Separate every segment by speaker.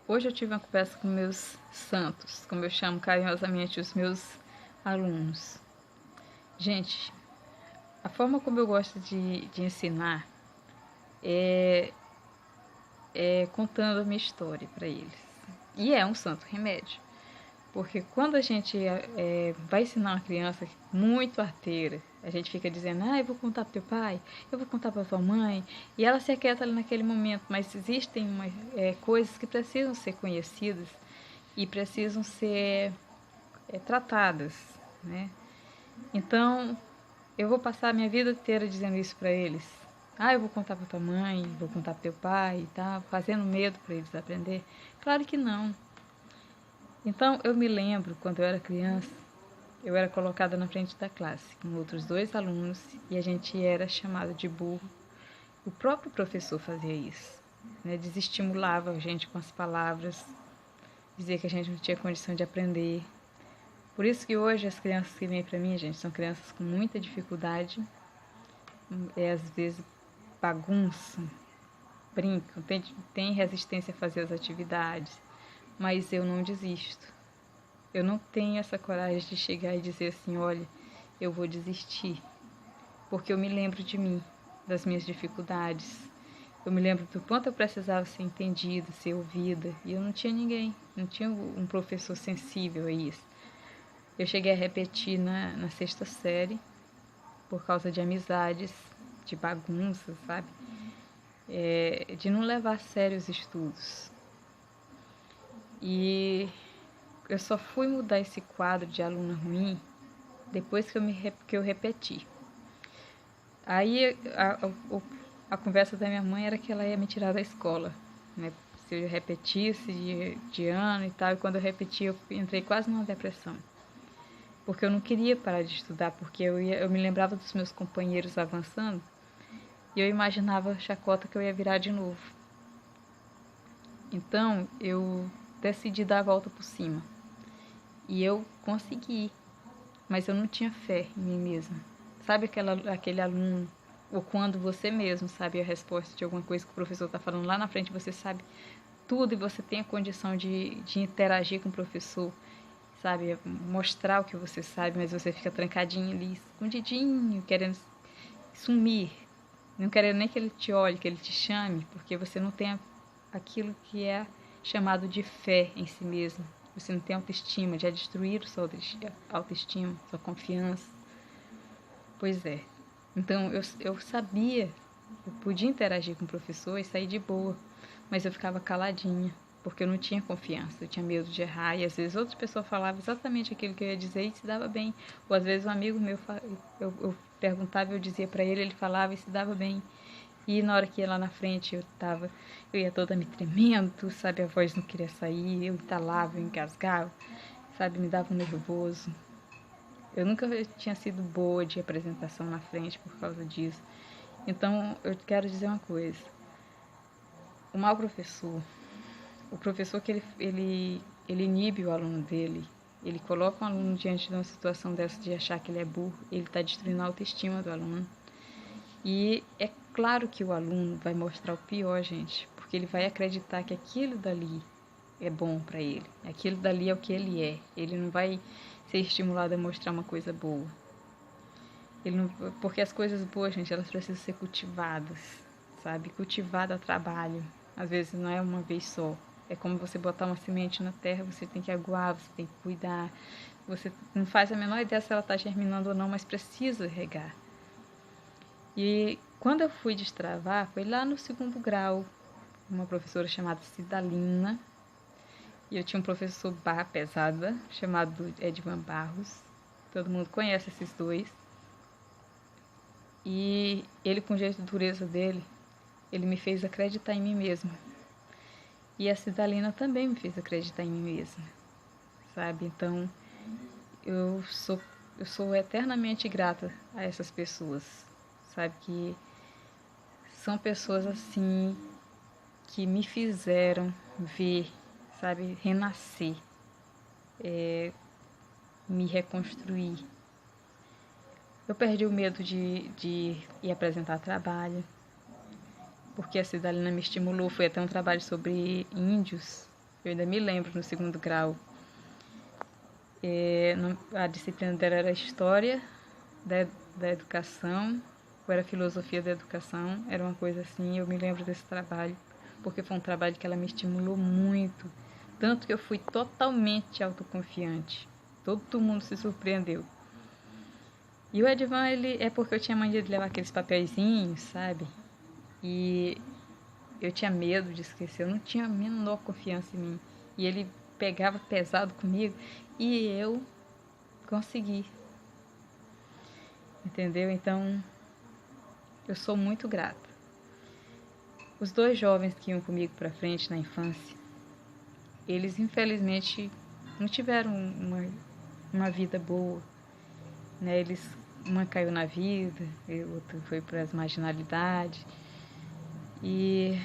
Speaker 1: Hoje eu tive uma conversa com meus santos, como eu chamo carinhosamente os meus alunos. Gente, a forma como eu gosto de ensinar é contando a minha história para eles. E é um santo remédio. Porque quando a gente vai ensinar uma criança muito arteira, a gente fica dizendo, eu vou contar para teu pai, eu vou contar para tua mãe, e ela se aquieta ali naquele momento, mas existem coisas que precisam ser conhecidas e precisam ser tratadas, né? Então, eu vou passar a minha vida inteira dizendo isso para eles. Eu vou contar para tua mãe, vou contar para teu pai e tal, fazendo medo para eles aprender. Claro que não. Então, eu me lembro, quando eu era criança, eu era colocada na frente da classe com outros 2 alunos e a gente era chamado de burro. O próprio professor fazia isso, né? Desestimulava a gente com as palavras, dizia que a gente não tinha condição de aprender. Por isso que hoje as crianças que vêm para mim, gente, são crianças com muita dificuldade, às vezes bagunçam, brincam, tem resistência a fazer as atividades, mas eu não desisto. Eu não tenho essa coragem de chegar e dizer assim, olha, eu vou desistir. Porque eu me lembro de mim, das minhas dificuldades. Eu me lembro do quanto eu precisava ser entendida, ser ouvida. E eu não tinha ninguém, não tinha um professor sensível a isso. Eu cheguei a repetir na 6ª série, por causa de amizades, de bagunça, sabe? De não levar a sério os estudos. E eu só fui mudar esse quadro de aluna ruim depois que eu repeti. Aí a conversa da minha mãe era que ela ia me tirar da escola, né? Se eu repetisse de ano e tal, e quando eu repeti eu entrei quase numa depressão. Porque eu não queria parar de estudar, porque eu me lembrava dos meus companheiros avançando e eu imaginava a chacota que eu ia virar de novo. Então eu decidi dar a volta por cima. E eu consegui, mas eu não tinha fé em mim mesma. Sabe aquele aluno, ou quando você mesmo sabe a resposta de alguma coisa que o professor está falando lá na frente, você sabe tudo e você tem a condição de interagir com o professor, sabe? Mostrar o que você sabe, mas você fica trancadinho ali, escondidinho, querendo sumir. Não querendo nem que ele te olhe, que ele te chame, porque você não tem aquilo que é chamado de fé em si mesmo. Você não tem autoestima, já destruíram sua autoestima, sua confiança. Pois é. Então, eu sabia, eu podia interagir com o professor e sair de boa, mas eu ficava caladinha, porque eu não tinha confiança, eu tinha medo de errar, e às vezes outra pessoa falava exatamente aquilo que eu ia dizer e se dava bem. Ou às vezes um amigo meu, eu perguntava e eu dizia para ele falava e se dava bem. E na hora que ia lá na frente, eu ia toda me tremendo, sabe? A voz não queria sair, eu entalava, eu engasgava, sabe? Me dava um nervoso. Eu nunca tinha sido boa de apresentação na frente por causa disso. Então, eu quero dizer uma coisa. O mau professor, o professor que ele inibe o aluno dele, ele coloca o aluno diante de uma situação dessa de achar que ele é burro, ele está destruindo a autoestima do aluno. E é claro que o aluno vai mostrar o pior, gente, porque ele vai acreditar que aquilo dali é bom para ele, aquilo dali é o que ele é. Ele não vai ser estimulado a mostrar uma coisa boa. Porque as coisas boas, gente, elas precisam ser cultivadas, sabe? Cultivada a trabalho. Às vezes não é uma vez só. É como você botar uma semente na terra, você tem que aguar, você tem que cuidar. Você não faz a menor ideia se ela está germinando ou não, mas precisa regar. E quando eu fui destravar, foi lá no 2º grau, uma professora chamada Cidalina, e eu tinha um professor barra pesada, chamado Edvan Barros. Todo mundo conhece esses 2. E ele, com o jeito de dureza dele, ele me fez acreditar em mim mesma. E a Cidalina também me fez acreditar em mim mesma, sabe? Então, eu sou eternamente grata a essas pessoas, sabe? Que são pessoas assim que me fizeram ver, sabe? Renascer, me reconstruir. Eu perdi o medo de ir apresentar trabalho, porque a Cidalina me estimulou. Foi até um trabalho sobre índios. eu ainda me lembro no segundo grau. A disciplina dela era História da Educação, ou era Filosofia da Educação, era uma coisa assim. Eu me lembro desse trabalho, porque foi um trabalho que ela me estimulou muito, tanto que eu fui totalmente autoconfiante. Todo mundo se surpreendeu. E o Edvan, ele é porque eu tinha mania de levar aqueles papeizinhos, sabe? E eu tinha medo de esquecer, eu não tinha a menor confiança em mim. E ele pegava pesado comigo e eu consegui. Entendeu? Então, eu sou muito grata. Os 2 jovens que iam comigo para frente na infância, eles infelizmente não tiveram uma vida boa, né? Uma caiu na vida, o outro foi para as marginalidades. E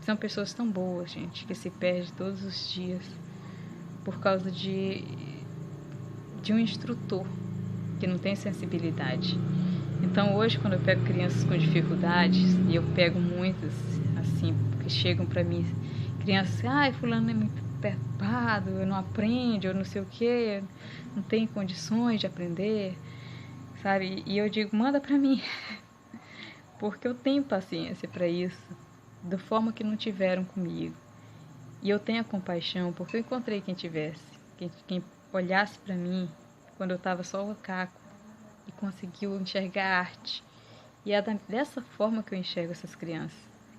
Speaker 1: são pessoas tão boas, gente, que se perde todos os dias por causa de um instrutor que não tem sensibilidade. Então hoje, quando eu pego crianças com dificuldades, e eu pego muitas assim, que chegam para mim, crianças, fulano é muito perturbado, não aprende, ou não sei o que, não tem condições de aprender, sabe? E eu digo, manda para mim, porque eu tenho paciência para isso, da forma que não tiveram comigo. E eu tenho a compaixão, porque eu encontrei quem tivesse, quem olhasse para mim quando eu estava só o caco e conseguiu enxergar arte. E é dessa forma que eu enxergo essas crianças,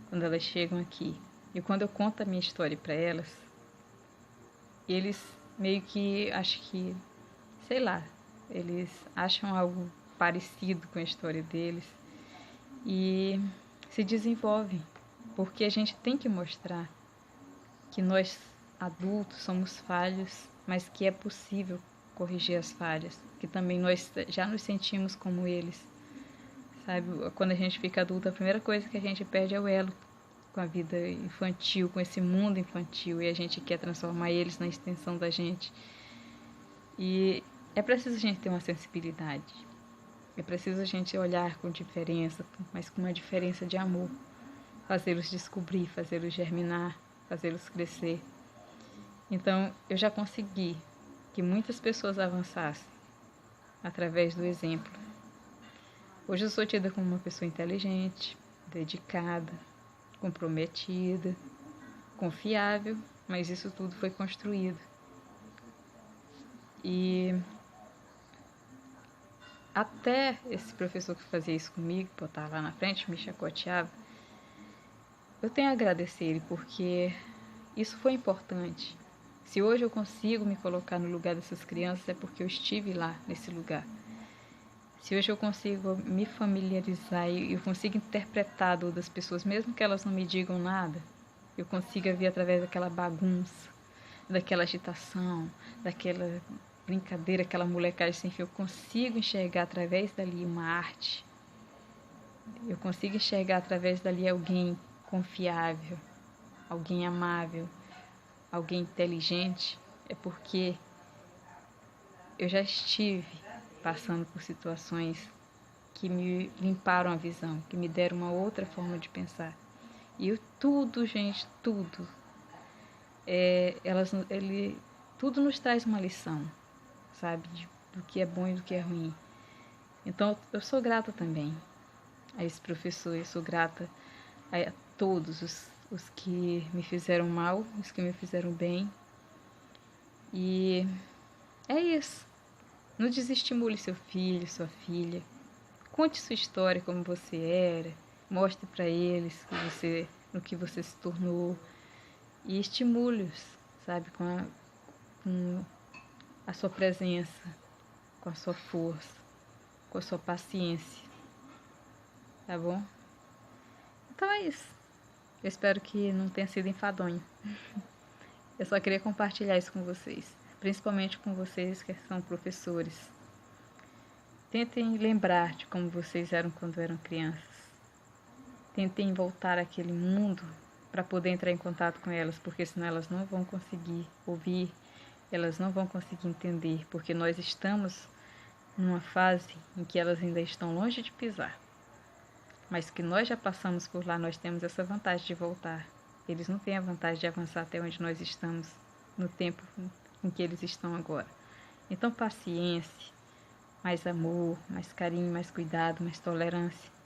Speaker 1: quando elas chegam aqui. E quando eu conto a minha história para elas, eles meio que acham que, sei lá, eles acham algo parecido com a história deles e se desenvolvem, porque a gente tem que mostrar que nós adultos somos falhos, mas que é possível corrigir as falhas, que também nós já nos sentimos como eles, sabe? Quando a gente fica adulto, a primeira coisa que a gente perde é o elo com a vida infantil, com esse mundo infantil, e a gente quer transformar eles na extensão da gente. E é preciso a gente ter uma sensibilidade, é preciso a gente olhar com diferença, mas com uma diferença de amor, fazê-los descobrir, fazê-los germinar, fazê-los crescer. Então, eu já consegui que muitas pessoas avançassem através do exemplo. Hoje eu sou tida como uma pessoa inteligente, dedicada, comprometida, confiável, mas isso tudo foi construído. E até esse professor que fazia isso comigo, botava lá na frente, me chacoteava, eu tenho a agradecer ele, porque isso foi importante. Se hoje eu consigo me colocar no lugar dessas crianças, é porque eu estive lá, nesse lugar. Se hoje eu consigo me familiarizar e eu consigo interpretar a dor das pessoas, mesmo que elas não me digam nada, eu consigo ver através daquela bagunça, daquela agitação, daquela brincadeira, aquela molecagem sem fim, eu consigo enxergar através dali uma arte. Eu consigo enxergar através dali alguém confiável, alguém amável, alguém inteligente, é porque eu já estive passando por situações que me limparam a visão, que me deram uma outra forma de pensar. E tudo, gente, tudo, tudo nos traz uma lição, sabe, do que é bom e do que é ruim. Então, eu sou grata também a esse professor, eu sou grata a todos os que me fizeram mal, os que me fizeram bem. E é isso. Não desestimule seu filho, sua filha. Conte sua história, como você era. Mostre para eles no que você se tornou. E estimule-os, sabe, com a sua presença, com a sua força, com a sua paciência. Tá bom? Então é isso. Eu espero que não tenha sido enfadonho. Eu só queria compartilhar isso com vocês, principalmente com vocês que são professores. Tentem lembrar de como vocês eram quando eram crianças. Tentem voltar àquele mundo para poder entrar em contato com elas, porque senão elas não vão conseguir ouvir, elas não vão conseguir entender, porque nós estamos numa fase em que elas ainda estão longe de pisar. Mas que nós já passamos por lá, nós temos essa vantagem de voltar. Eles não têm a vantagem de avançar até onde nós estamos, no tempo em que eles estão agora. Então, paciência, mais amor, mais carinho, mais cuidado, mais tolerância.